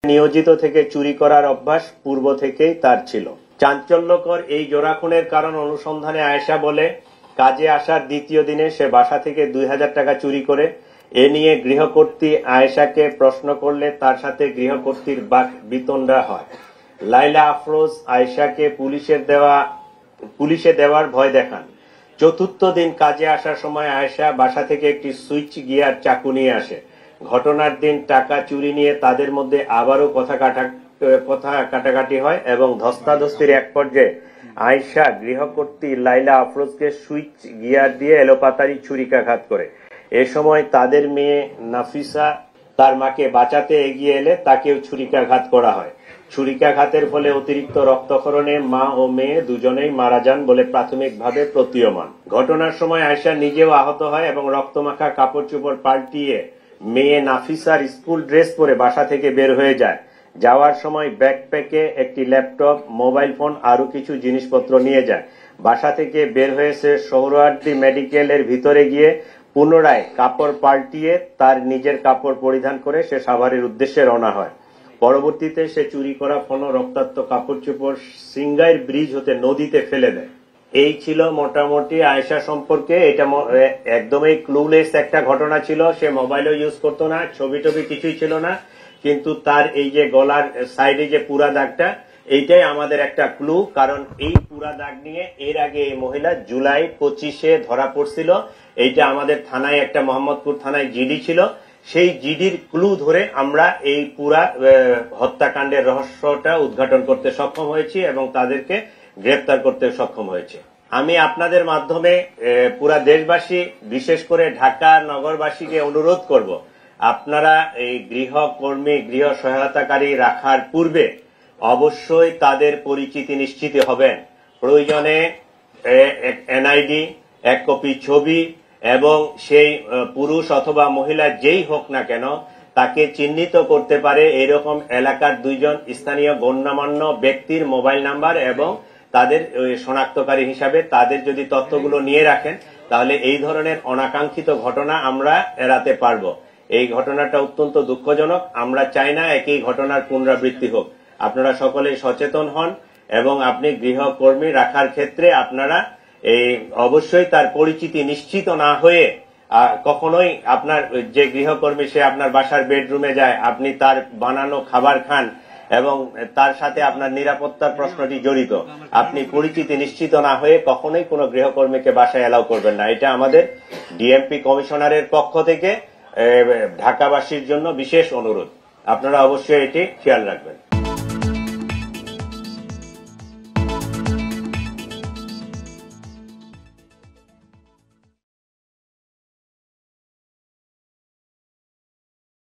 নিয়োজিত থেকে চুরি করার অভ্যাস পূর্ব থেকেই তার ছিল। চাঞ্চল্যকর এই জোড়াখুনের কারণ অনুসন্ধানে আয়েশা বলে, কাজে আসার দ্বিতীয় দিনে সে বাসা থেকে 2000 টাকা চুরি করে। এ নিয়ে গৃহকর্ত্রী আয়েশাকে প্রশ্ন করলে তার সাথে গৃহকর্ত্রীর বিতণ্ডা হয়। লাইলা আফরোজ আয়েশাকে পুলিশে দেওয়ার ভয় দেখান। চতুর্থ দিন কাজে আসার সময় আয়েশা বাসা থেকে একটি সুইচ গিয়ার চাকু নিয়ে আসে। ঘটনার দিন টাকা চুরি নিয়ে তাদের মধ্যে আবারও কথা কাটাকাটি হয় এবং ধস্তাধস্তির এক পর্যায়ে আয়েশা গৃহকর্ত্রী লাইলা আফরোজকে সুইচ গিয়ার দিয়ে এলোপাতাড়ি ছুরিকাঘাত করে। এ সময় তাদের মেয়ে নাফিসা তার মাকে বাঁচাতে এগিয়ে এলে তাকেও ছুরিকাঘাত করা হয়। ছুরিকাঘাতের ফলে অতিরিক্ত রক্তক্ষরণে মা ও মেয়ে দুজনেই মারা যান বলে প্রাথমিকভাবে প্রতীয়মান। ঘটনার সময় আয়েশা নিজেও আহত হয় এবং রক্তমাখা কাপড় চোপড় পাল্টিয়ে মেয়ে নাফিসার স্কুল ড্রেস পরে বাসা থেকে বের হয়ে যায়। যাওয়ার সময় ব্যাকপ্যাকে একটি ল্যাপটপ, মোবাইল ফোন আরো কিছু জিনিসপত্র নিয়ে যায়। বাসা থেকে বের হয়েছে সোহরাওয়ার্দী মেডিকেলের ভিতরে গিয়ে পুনরায় কাপড় পাল্টিয়ে তার নিজের কাপড় পরিধান করে সে সাভারের উদ্দেশ্যে রওনা হয়। পরবর্তীতে সে চুরি করা ফোন রক্তাক্ত কাপড় চোপড় সিংগাইর ব্রিজ হতে নদীতে ফেলে দেয়। এই ছিল মোটামুটি আয়েশা সম্পর্কে। এটা একদমই ক্লুলেস একটা ঘটনা ছিল। সে মোবাইলও ইউজ করতো না, ছবি টবি কিছুই ছিল না, কিন্তু তার এই যে গলার সাইডে যে পুরা দাগটা, এইটাই আমাদের একটা ক্লু। কারণ এই পুরা দাগ নিয়ে এর আগে এই মহিলা জুলাই 25-এ ধরা পড়ছিল। এইটা আমাদের থানায় একটা মোহাম্মদপুর থানায় জিডি ছিল। সেই জিডির ক্লু ধরে আমরা এই পুরা হত্যাকাণ্ডের রহস্যটা উদ্ঘাটন করতে সক্ষম হয়েছি এবং তাদেরকে গ্রেপ্তার করতে সক্ষম হয়েছে। আমি আপনাদের মাধ্যমে পুরা দেশবাসী, বিশেষ করে ঢাকা নগরবাসীকে অনুরোধ করব, আপনারা এই গৃহকর্মী, গৃহ সহায়তাকারী রাখার পূর্বে অবশ্যই তাদের পরিচিতি নিশ্চিত হবেন। প্রয়োজনে এনআইডি, এক কপি ছবি এবং সেই পুরুষ অথবা মহিলা যেই হোক না কেন তাকে চিহ্নিত করতে পারে এরকম এলাকার 2 জন স্থানীয় গণ্যমান্য ব্যক্তির মোবাইল নাম্বার এবং তাদের শনাক্তকারী হিসাবে তাদের যদি তথ্যগুলো নিয়ে রাখেন, তাহলে এই ধরনের অনাকাঙ্ক্ষিত ঘটনা আমরা এড়াতে পারব। এই ঘটনাটা অত্যন্ত দুঃখজনক। আমরা চাই না একই ঘটনার পুনরাবৃত্তি হোক। আপনারা সকলেই সচেতন হন এবং আপনি গৃহকর্মী রাখার ক্ষেত্রে আপনারা এই অবশ্যই তার পরিচিতি নিশ্চিত না হয়ে কখনোই আপনার যে গৃহকর্মী সে আপনার বাসার বেডরুমে যায়, আপনি তার বানানো খাবার খান এবং তার সাথে আপনার নিরাপত্তার প্রশ্নটি জড়িত, আপনি পরিচিতি নিশ্চিত না হয়ে কখনোই কোনো গৃহকর্মীকে বাসায় এলাও করবেন না। এটা আমাদের ডিএমপি কমিশনারের পক্ষ থেকে ঢাকাবাসীর জন্য বিশেষ অনুরোধ। আপনারা অবশ্যই এটি খেয়াল রাখবেন।